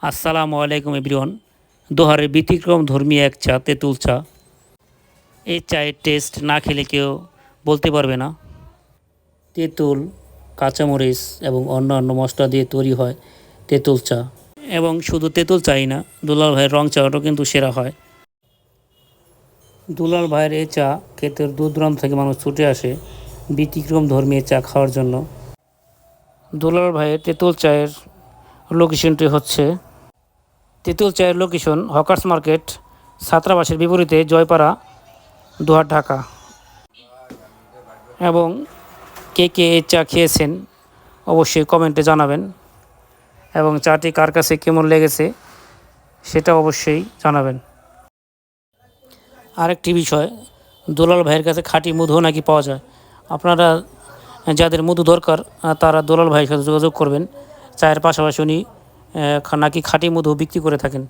আসসালামু আলাইকুম এভরিওয়ান। দোহারের ব্যতিক্রম ধর্মী এক চা তেঁতুল চা। এই চায়ের টেস্ট না খেলে কেউ বলতে পারবে না। তেঁতুল, কাঁচামরিচ এবং অন্যান্য মশলা দিয়ে তৈরি হয় তেঁতুল চা। এবং শুধু তেঁতুল চাই না, দুলাল ভাইয়ের রং চাটাও কিন্তু সেরা হয়। দুলাল ভাইয়ের এই চা খেতে দূর দূরান্ত থেকে মানুষ ছুটে আসে ব্যতিক্রম ধর্মী চা খাওয়ার জন্য। দুলাল ভাইয়ের তেঁতুল চায়ের লোকেশনটি হচ্ছে তেঁতুল চায়ের লোকেশন হকার্স মার্কেট, ছাত্রাবাসের বিপরীতে জয়পাড়া, দোহার, ঢাকা। এবং কে কে এই চা খেয়েছেন অবশ্যই কমেন্টে জানাবেন এবং চাটি কার কাছে কেমন লেগেছে সেটা অবশ্যই জানাবেন। আরেকটি বিষয়, দুলাল ভাইয়ের কাছে খাঁটি মধুও নাকি পাওয়া যায়। আপনারা যাদের মধু দরকার তারা দুলাল ভাইয়ের সাথে যোগাযোগ করবেন। চায়ের পাশাপাশি উনি নাকি খাঁটি মধু বিক্রি করে থাকেন।